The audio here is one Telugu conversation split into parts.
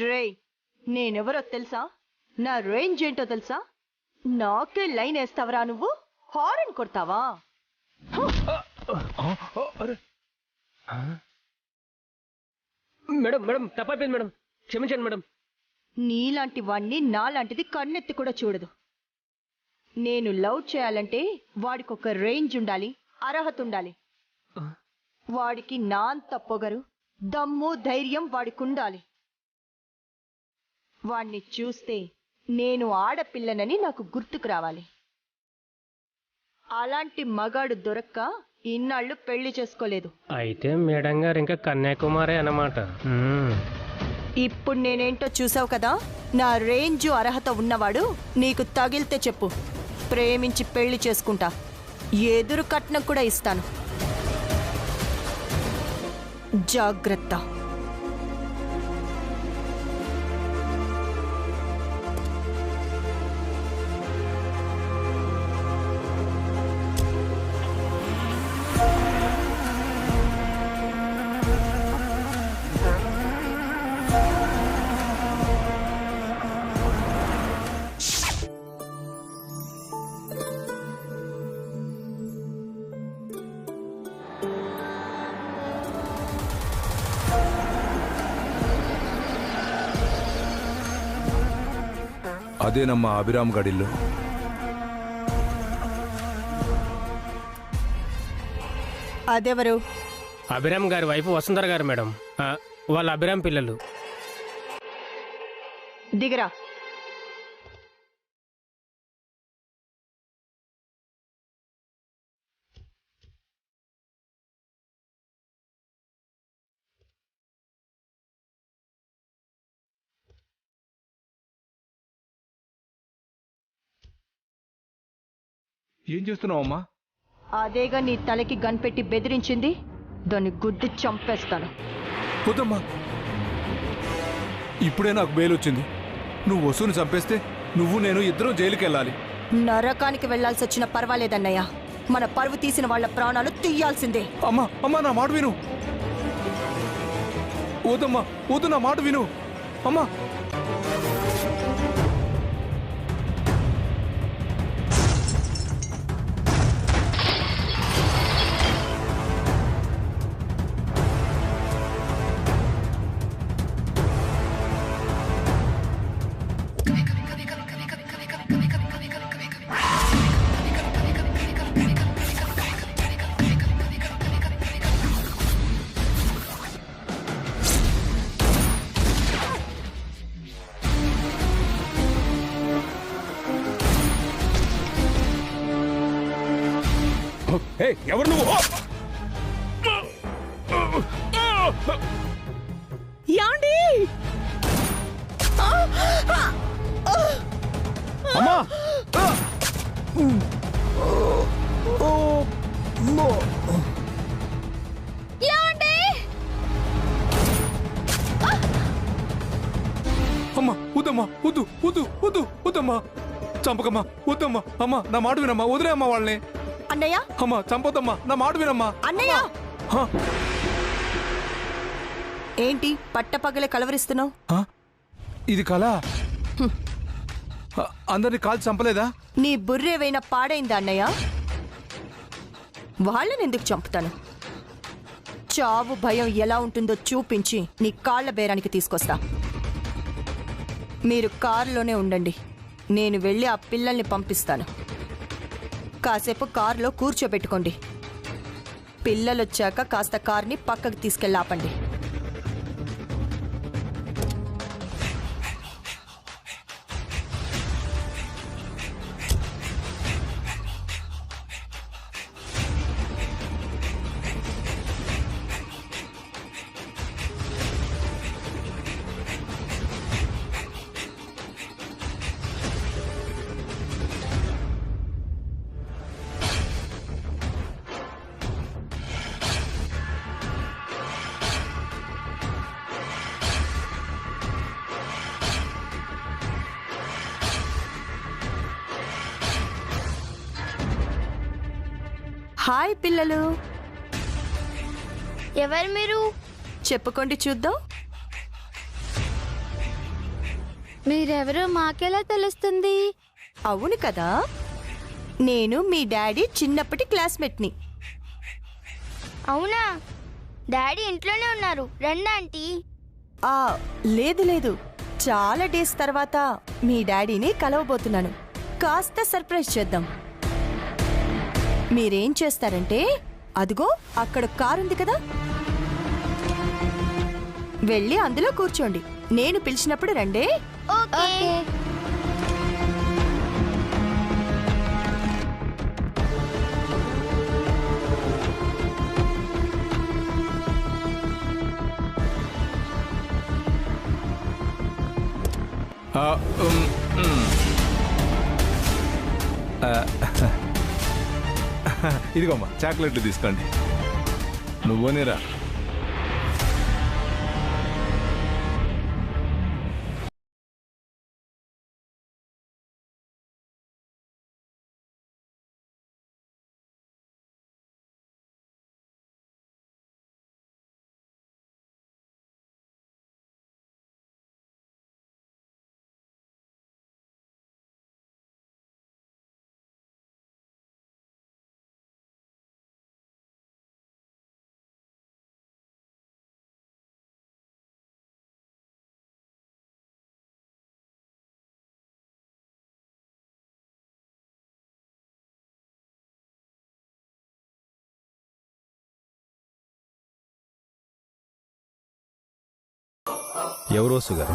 రేయ్, నేనెవరో తెలుసా? నా రేంజ్ ఏంటో తెలుసా? నాకే లైన్ వేస్తావరా నువ్వు? హారన్ కొడతావా? మేడం మేడం తప్పైపోయింది మేడం, క్షమించండి మేడం. నీలాంటి వాణ్ణి నాలాంటిది కన్నెత్తి కూడా చూడదు. నేను లవ్ చేయాలంటే వాడికి ఒక రేంజ్ ఉండాలి, అర్హత ఉండాలి. వాడికి నా అంత పొగరు, దమ్ము, ధైర్యం వాడికి ఉండాలి. వాణ్ణి చూస్తే నేను ఆడపిల్లనని నాకు గుర్తుకు రావాలి. అలాంటి మగాడు దొరక్క ఇన్నాళ్ళు పెళ్లి చేసుకోలేదు. అయితే మేడం గారు ఇంకా కన్యాకుమారి అన్నమాట. ఇప్పుడు నేనేంటో చూసావు కదా. నా రేంజు అర్హత ఉన్నవాడు నీకు తగిలితే చెప్పు, ప్రేమించి పెళ్లి చేసుకుంటా. ఎదురు కట్నం కూడా ఇస్తాను. జాగ్రత్త. అదేనమ్మా అభిరామ్ గడిల్లు. అదెవరు? అభిరామ్ గారి వైపు వసుంధర గారు మేడం. వాళ్ళ అభిరామ్ పిల్లలు. దిగరా. ఏం చేస్తున్నావమ్మా? అదేగా నీ తలకి గన్ పెట్టి బెదిరించింది. దాన్ని గుద్ది చంపేస్తాను. వద్దమ్మా, ఇప్పుడే నాకు బెయిల్ వచ్చింది. నువ్వు వసూని చంపేస్తే నువ్వు నేను ఇద్దరం జైలుకి వెళ్ళాలి. నరకానికి వెళ్లాల్సి వచ్చిన పర్వాలేదన్నయ్య. మన పరువు తీసిన వాళ్ళ ప్రాణాలు తీయాల్సిందే. అమ్మా అమ్మా, నా మాట విను. వద్దమ్మా, వద్దు, నా మాట విను అమ్మా. ఎవరు నువ్వు? అమ్మా! అమ్మా వద్దమ్మా, వద్దు వద్దు వద్దు వద్దమ్మా, చంపకమ్మా, వద్దమ్మా. అమ్మా నా మాట వినమ్మా, వదిలే అమ్మా వాళ్ళని. అన్నయ్య, అమ్మా చంపొద్దమ్మా, నా మాట వినమ్మా. అన్నయ్య. ఏంటి పట్టపగలే కలవరిస్తున్నావు? ఇది కళ. అందరిని కాల్చి చంపలేదా? నీ బుర్రేవైనా పాడైందా అన్నయ్య? వాళ్ళని ఎందుకు చంపుతాను? చావు భయం ఎలా ఉంటుందో చూపించి నీ కాళ్ల బేరానికి తీసుకొస్తా. మీరు కారులోనే ఉండండి, నేను వెళ్ళి ఆ పిల్లల్ని పంపిస్తాను. కాసేపు కారులో కూర్చోబెట్టుకోండి. పిల్లలొచ్చాక కాస్త కార్ని పక్కకు తీసుకెళ్ళి ఆపండి. హాయ్ పిల్లలు. ఎవరు మీరు? చెప్పుకోండి చూద్దాం. మీరెవరో మాకెలా తెలుస్తుంది? అవును కదా, నేను మీ డాడీ చిన్నప్పటి క్లాస్మేట్ని. అవునా? డాడీ ఇంట్లోనే ఉన్నారు, రండి ఆంటీ. ఆ లేదు లేదు, చాలా డేస్ తర్వాత మీ డాడీని కలవబోతున్నాను. కాస్త సర్ప్రైజ్ చేద్దాం. మీరేం చేస్తారంటే, అదిగో అక్కడ కారుంది కదా, వెళ్ళి అందులో కూర్చోండి. నేను పిలిచినప్పుడు రండే. ఓకే. ఆ, ఉమ్, ఉమ్. ఇదిగోమ్మా చాక్లెట్లు తీసుకోండి. నువ్వునేరా. ఎవరో సుగారు?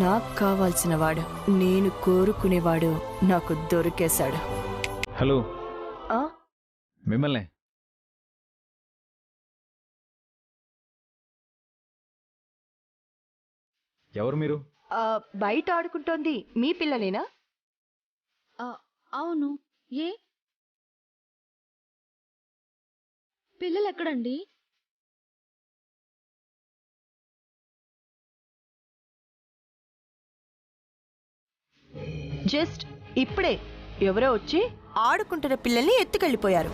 నాకు కావాల్సిన వాడు, నేను కోరుకునేవాడు నాకు దొరికేశాడు. హలో, ఆ? మిమ్మల్ని. ఎవరు మీరు? బయట ఆడుకుంటోంది మీ పిల్లలేనా? అవును. ఏ పిల్లలు ఎక్కడండి? జస్ట్ ఇప్పుడే ఎవరో వచ్చి ఆడుకుంటున్న పిల్లల్ని ఎత్తుకెళ్ళిపోయారు.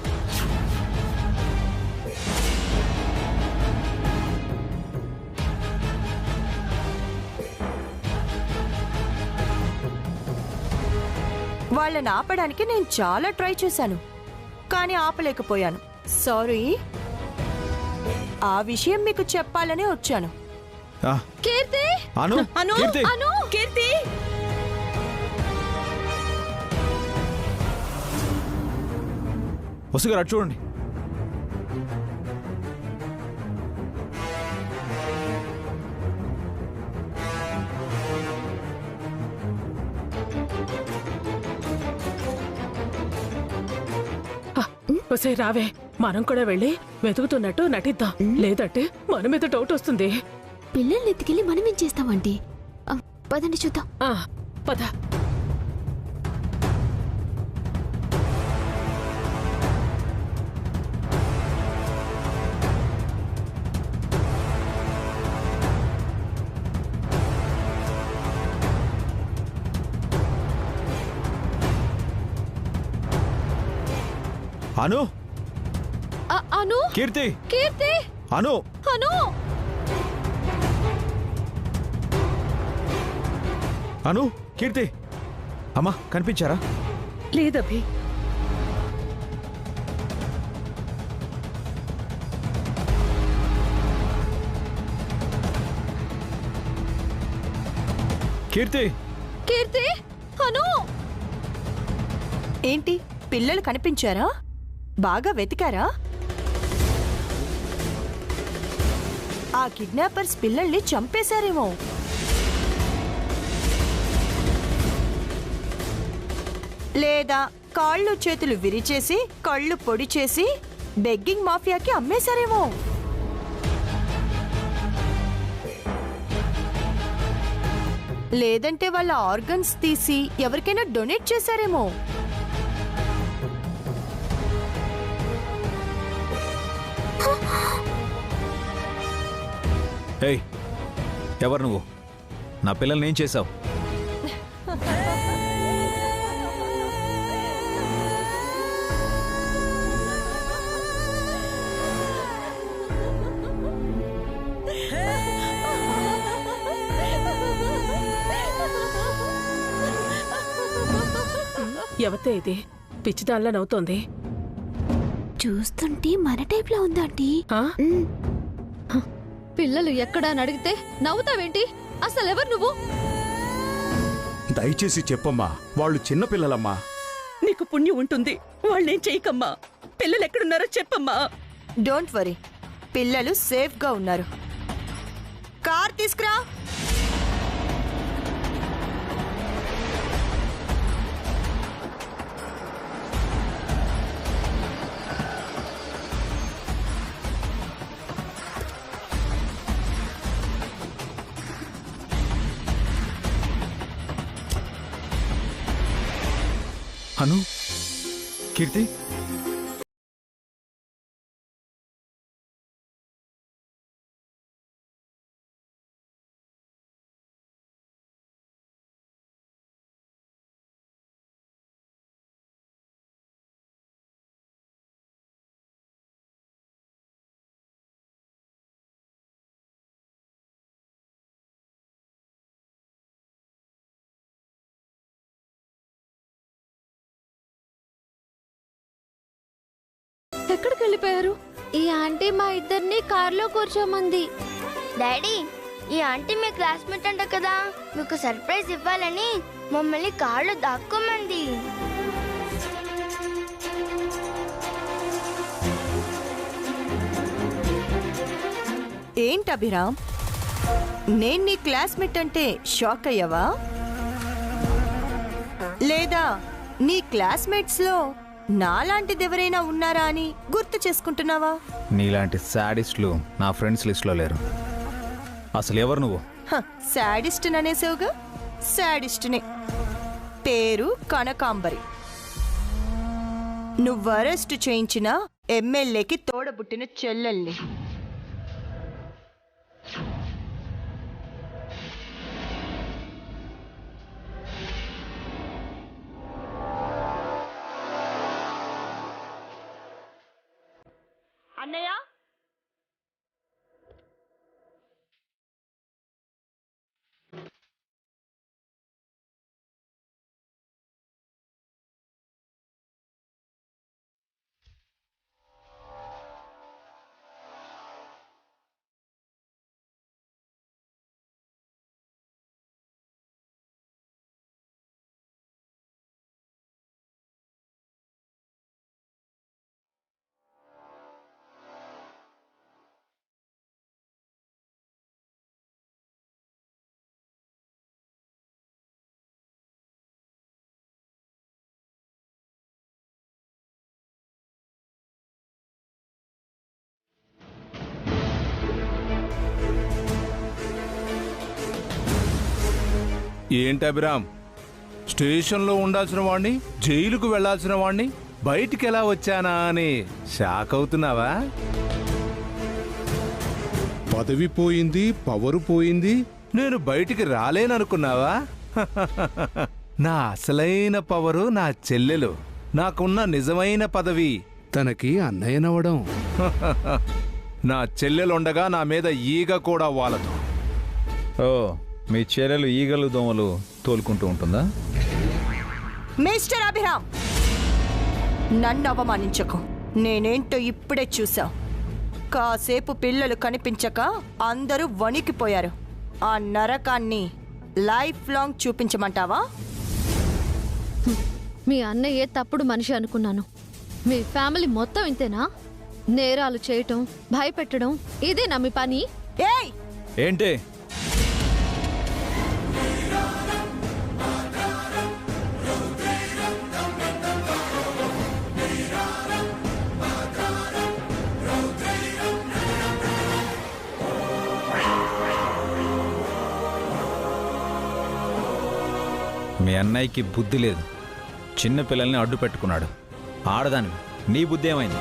వాళ్ళని ఆపడానికి నేను చాలా ట్రై చేశాను, కానీ ఆపలేకపోయాను. సారీ. ఆ విషయం మీకు చెప్పాలనే వచ్చాను. ఆ, కీర్తి! అను, కీర్తి! అను! కీర్తి! వసుగారు అటు చూడండి. ఒసే రావే, మనం కూడా వెళ్ళి వెతుకుతున్నట్టు నటిద్దాం. లేదంటే మన మీద డౌట్ వస్తుంది. పిల్లల్ని ఎత్తుకెళ్ళి మనమేం చేస్తామండి? పదండి చూద్దాం. ఆ, పద. అను, అను! కీర్తి! కీర్తి! అను! అను! అను, కీర్తి! అమ్మా కనిపించారా? లేదభి. కీర్తి! కీర్తి! అను! ఏంటి, పిల్లలు కనిపించారా? బాగా వెతికారా? ఆ కిడ్నాపర్స్ పిల్లల్ని చంపేశారేమో. లేదా కాళ్ళు చేతులు విరిచేసి కళ్ళు పొడి చేసి బెగ్గింగ్ మాఫియాకి అమ్మేశారేమో. లేదంటే వాళ్ళ ఆర్గన్స్ తీసి ఎవరికైనా డొనేట్ చేశారేమో. ఏయ్, ఎవరు నువ్వు? నా పిల్లల్ని ఏం చేశావు? ఎవతే ఇది పిచ్చిదానిలా నవ్వుతోంది? చూస్తుంటే మన టైప్ లో ఉందా ఆంటీ? ఆ? పిల్లలు ఎక్కడా అని అడిగితే నవ్వుతావేంటి? అసలు ఎవరు నువ్వు? దయచేసి చెప్పమ్మా, వాళ్ళు చిన్నపిల్లలమ్మా. నీకు పుణ్యం ఉంటుంది, వాళ్ళేం చేయకమ్మా. పిల్లలు ఎక్కడున్నారో చెప్పమ్మా. డోంట్ వరీ, పిల్లలు సేఫ్ గా ఉన్నారు. కార్ తీసుకురా. అను, కీర్తి, ఎక్కడికి వెళ్ళిపోయారు? ఈ ఆంటీ మా ఇద్దరిని కార్లో కూర్చోమంది. డాడీ, ఈ ఆంటీ మీ క్లాస్మేట్ అంట కదా, మీకు సర్ప్రైజ్ ఇవ్వాలని మమ్మల్ని కార్లో దాక్కోమంది. ఏంటి అభిరామ్, నేను నీ క్లాస్మేట్ అంటే షాక్ అయ్యావా? లేదా నీ క్లాస్మేట్స్ లో నాలాంటిది ఎవరైనా ఉన్నారా అని గుర్తు చేసుకుంటున్నావా? నీలాంటి శాడిస్టులు నా ఫ్రెండ్స్ లిస్ట్లో లేరు. అసలు ఎవరు నువ్వు? శాడిస్ట్ అనేసావుగా, శాడిస్ట్నే. పేరు కనకాంబరి. నువ్వు అరెస్ట్ చేయించిన ఎమ్మెల్యేకి తోడబుట్టిన చెల్లెల్ని. అన్నయ్య, ఏంటి అభిరామ్, స్టేషన్లో ఉండాల్సిన వాణ్ణి, జైలుకు వెళ్లాల్సిన వాణ్ణి బయటికి ఎలా వచ్చానా అని షాక్ అవుతున్నావా? పదవి పోయింది, పవరు పోయింది, నేను బయటికి రాలేననుకున్నావా? నా అసలైన పవరు నా చెల్లెలు. నాకున్న నిజమైన పదవి తనకి అన్నయ్యనవడం. నా చెల్లెలుండగా నా మీద ఈగ కూడా వాలదు. ఓ, మీ చెల్లెలు ఈగలు దోమలు తోలుకుంటూ ఉంటుందా? మిస్టర్ అభిరామ్, నన్ను అవమానించకు. నేనేంటో ఇప్పుడే చూసా. కాసేపు పిల్లలు కనిపించక అందరూ వణికిపోయారు. ఆ నరకాన్ని లైఫ్ లాంగ్ చూపించమంటావా? మీ అన్నయ్యే తప్పుడు మనిషి అనుకున్నాను. మీ ఫ్యామిలీ మొత్తం ఇంతేనా? నేరాలు చేయటం, భయపెట్టడం, ఇదేనా మీ పని? ఏయ్, ఏంటి? మీ అన్నయ్యకి బుద్ధి లేదు. చిన్న పిల్లల్ని అడ్డు పెట్టుకున్నాడు. ఆడదానివి, నీ బుద్ధి ఏమైంది?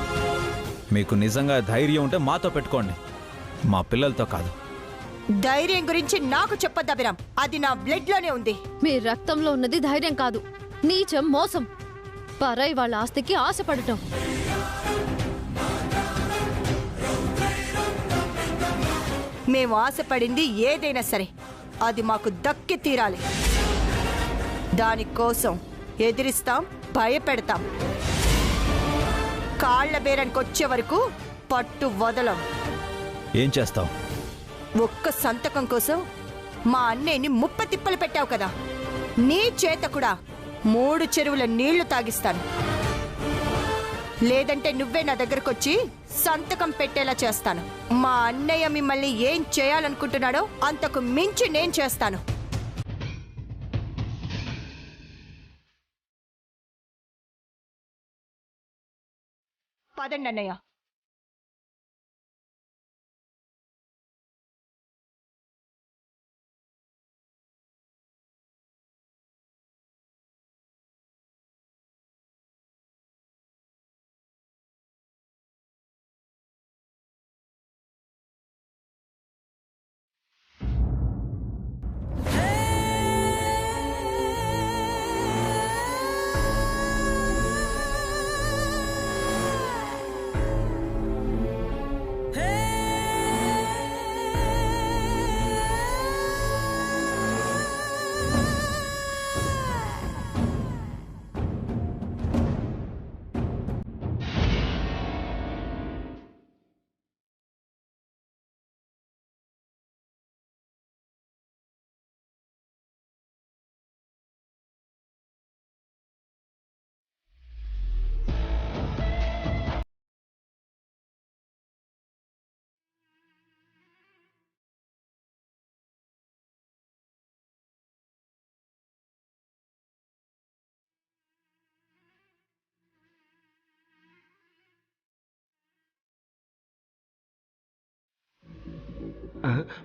మీకు నిజంగా ధైర్యం ఉంటే మాతో పెట్టుకోండి, మా పిల్లలతో కాదు. ధైర్యం గురించి నాకు చెప్పొద్దు అభిరామ్, అది నా బ్లడ్ లోనే ఉంది. మీ రక్తంలో ఉన్నది ధైర్యం కాదు, నీచం, మోసం, పరాయి వాళ్ళ ఆస్తికి ఆశపడటం. మేము ఆశపడింది ఏదైనా సరే అది మాకు దక్కి తీరాలి. దానికోసం ఎదిరిస్తాం, భయపెడతాం. కాళ్ల బేరానికి వచ్చే వరకు పట్టు వదలం. ఏం చేస్తావు? ఒక్క సంతకం కోసం మా అన్నయ్యని ముప్ప తిప్పలు పెట్టావు కదా, నీ చేత కూడా 3 చెరువుల నీళ్లు తాగిస్తాను. లేదంటే నువ్వే నా దగ్గరకొచ్చి సంతకం పెట్టేలా చేస్తాను. మా అన్నయ్య మిమ్మల్ని ఏం చేయాలనుకుంటున్నాడో అంతకు మించి నేను చేస్తాను. పదండి అన్నయ్య.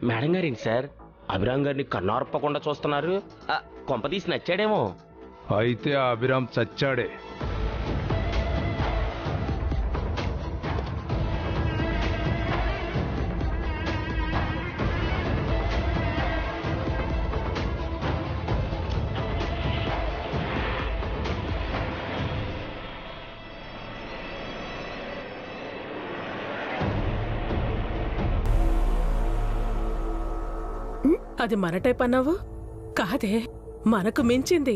మేడం గారేంటి సార్ అభిరామ్ గారిని కన్నార్పకుండా చూస్తున్నారు? కొంపదీసి నచ్చాడేమో. అయితే ఆ అభిరామ్ చచ్చాడే. అది మన టైప్ అన్నావు? కాదే, మనకు మించింది.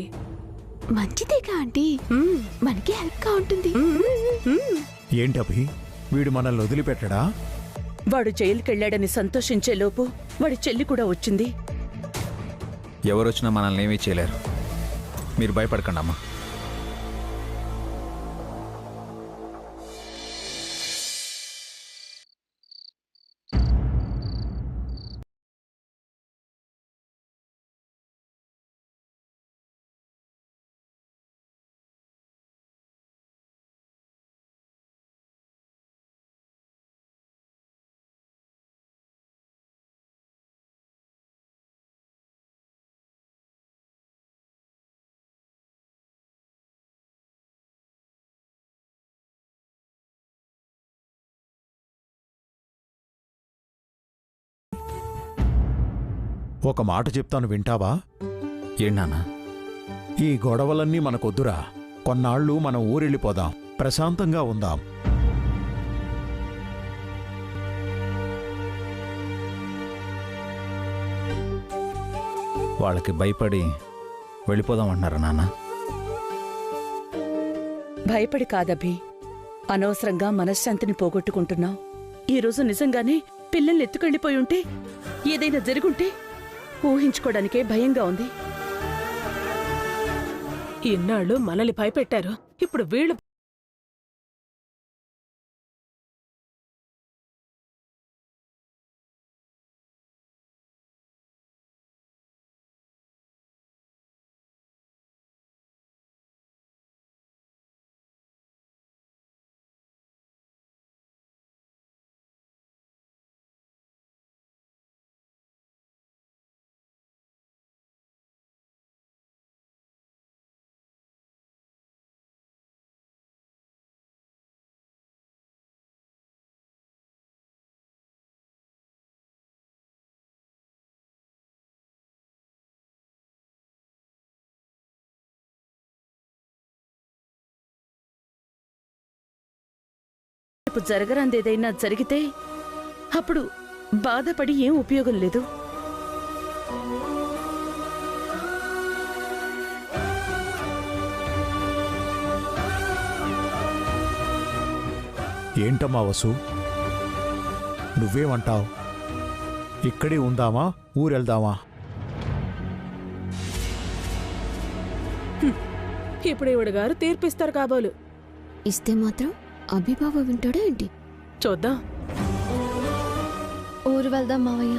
మంచిదేగా ఆంటీ, మనకి హెల్ప్ గా ఉంటుంది. ఏంటి అభి, వీడు మనల్ని వదిలిపెట్టడా? వాడు జైలుకెళ్ళాడని సంతోషించే లోపు వాడి చెల్లి కూడా వచ్చింది. ఎవరొచ్చినా మనల్ని ఏమీ చేయలేరు. మీరు భయపడకండి అమ్మా. ఒక మాట చెప్తాను, వింటావా? ఏంటన్నా? ఈ గొడవలన్నీ మనకొద్దురా. కొన్నాళ్ళు మనం ఊరెళ్ళిపోదాం, ప్రశాంతంగా ఉందాం. వాళ్ళకి భయపడి వెళ్ళిపోదామంటున్నారా నాన్న? భయపడి కాదభి, అనవసరంగా మనశ్శాంతిని పోగొట్టుకుంటున్నావు. ఈరోజు నిజంగానే పిల్లల్ని ఎత్తుకెళ్ళిపోయి ఉంటే, ఏదైనా జరుగుంటే ఊహించుకోవడానికే భయంగా ఉంది. ఇన్నాళ్ళు మనల్ని భయపెట్టారు, ఇప్పుడు వీళ్ళు రేపు జరగరాందేదైనా జరిగితే అప్పుడు బాధపడి ఏం ఉపయోగం లేదు. ఏంటమ్మా వసు, నువ్వేమంటావు? ఇక్కడే ఉందామా, ఊరెళ్దామా? ఇప్పుడు ఈవిడ గారు తీర్పిస్తారు కాబోలు. ఇస్తే మాత్రం అభిబావ వింటాడా ఏంటి? చూద్దాం. ఊరు వెళ్దాం మావయ్య.